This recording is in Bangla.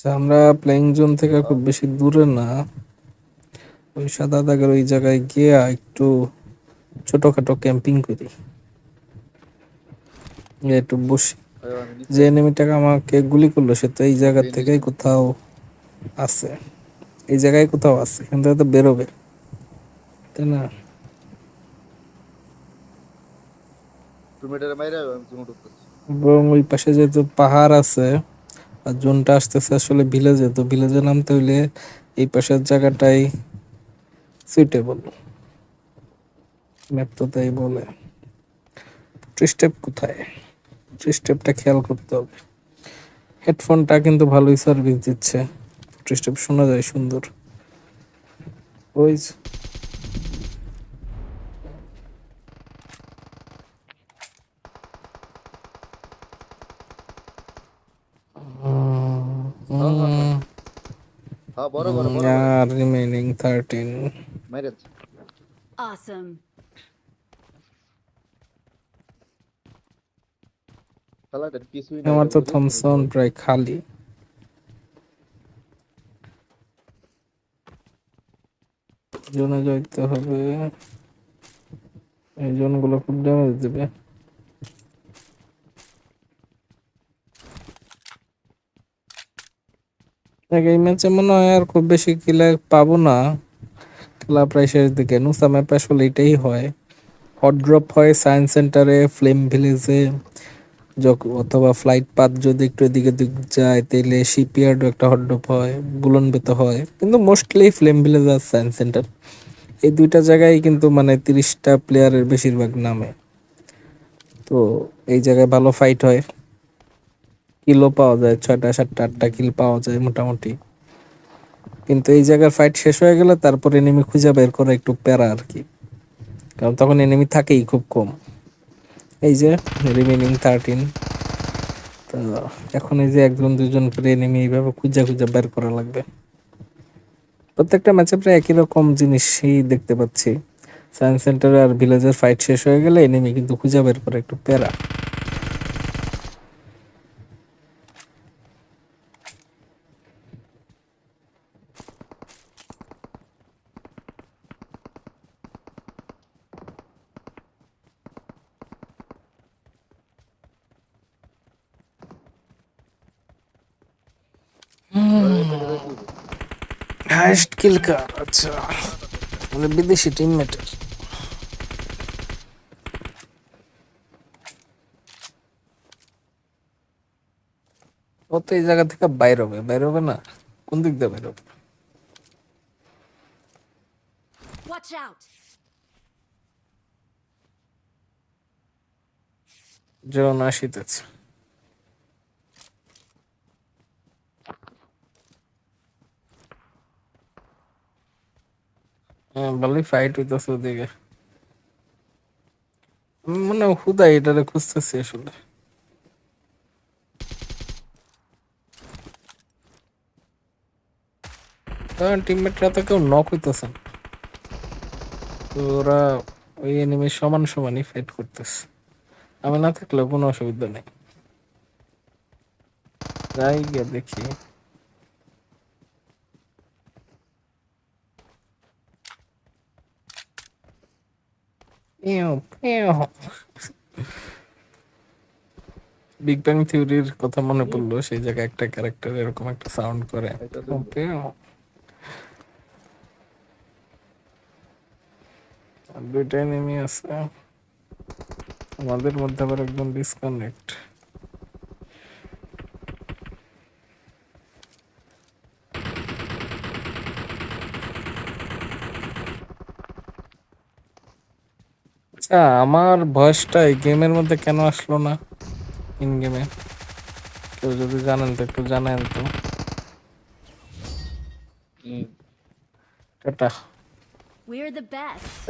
আচ্ছা, আমরা প্লেইং জোন থেকে খুব বেশি দূরে না, ওই সাদা দাগের ওই জায়গায় গিয়ে একটু ছোটখাটো ক্যাম্পিং করি, গিয়ে একটু বসি। আমি যে নিচে এনিমিটাকে আমাকে গুলি করলো সে তো এই জায়গা ট্রেন থেকেই স্টেশন। কোথাও আছে, এই জায়গায় কোথাও আছে, এখান থেকে তো বেরোবে, তাই না? তুমি এটার মাইরে আমি জুম ঢুকতেছি। এবং ওই পাশে যেহেতু পাহাড় আছে আর জোনটা আসতেছে আসলে ভিলেজে, তো ভিলেজে নামতে হইলে এই পাশের জায়গাটাই সুইটেবল, ম্যাপ তো তাই বলে। ট্রি স্টেপ কোথায়? ট্রি স্টেপটা খেয়াল করতে হবে। হেডফোনটা কিন্তু ভালোই সার্ভিস দিচ্ছে, ট্রি স্টেপ শোনা যায় সুন্দর। ওই যে, হ্যাঁ হ্যাঁ হ্যাঁ হ্যাঁ, বড় বড় বড় বড় আর রিমেইনিং 13। মাইরে। Awesome. খেলাটার কিছুই নাই আমার এটা তো বুঝেছো নাকি থমসন ভাই? প্রায় খালি। জোনে যাইতে হবে, এই জোনগুলো খুব ড্যামেজ দেবে। দেখ, এই ম্যাচে মনে হয় আর খুব বেশি কিলে পাবো না, খেলা প্রায় শেষ দিকে। নুসা ম্যাপে আসলে এটাই হয়, হট ড্রপ হয় সায়েন্স সেন্টারে, ফ্লেম ভিলেজে, অথবা ফ্লাইট পাথ যদি একটু এদিকে দিক যায় তাহলে শিপইয়ার্ডও একটা হট ড্রপ হয়, বুলন বেতে হয়, কিন্তু মোস্টলি ফ্লেম ভিলেজ আর সায়েন্স সেন্টার, এই দুইটা জায়গায় কিন্তু মানে 30টা প্লেয়ারের বেশিরভাগ নামে। তো এই জায়গায় ভালো ফাইট হয়, কিলও পাওয়া যায়, 6টা 7টা 8টা কিল পাওয়া যায় মোটামুটি। কিন্তু এই জায়গার ফাইট শেষ হয়ে গেলে তারপর এনিমি খুঁজে বের করা একটু প্যারা আর কি, কারণ তখন এনিমি থাকেই খুব কম। এই যে রিমেনিং 13, তো এখন এই যে একজন দুজন করে এনিমি এইভাবে খুঁজে খুঁজে বের করা লাগবে। প্রত্যেকটা ম্যাচে প্রায় একই রকম জিনিসই দেখতে পাচ্ছি, সায়েন্স সেন্টার আর ভিলেজের ফাইট শেষ হয়ে গেলে এনিমি কিন্তু খুঁজে বের করা একটু প্যারা। এবার এই প্যাকেজ কি হবে? হাইস্ট কিল কার? আচ্ছা, মানে বিদেশি টিমমেটের। ও তো এই জায়গা থেকে বাইর হবে, বাইর হবে না, কোন দিক দিয়ে বাইর হবে? Watch out. যেমন আসিতেছে। হ্যাঁ, ভালোই ফাইট হইতেছে ওদিকে। আমি মনে হয় হুদাই এটারে খুঁজতেছি আসলে। কারণ টিমমেটরা তো কেউ নক হইতেছে না, তো ওরা ওই এনিমির সমান সমানই ফাইট করতেছে, আমি না থাকলেও কোনো অসুবিধা নেই। যাই গিয়ে দেখি। বিগ ব্যাং থিওরির কথা মনে পড়লো, সেই জায়গায় একটা ক্যারেক্টার এরকম একটা সাউন্ড করে। এটা তো আর দুইটা এনিমি আছে, আমাদের মধ্যে আবার একদম ডিসকানেক্ট। আচ্ছা, আমার ভয়েসটা এই গেমের মধ্যে কেন আসলো না ইন গেমে? কেউ যদি জানেন তো একটু জানেন তো। হুম। টাটা। We're the best.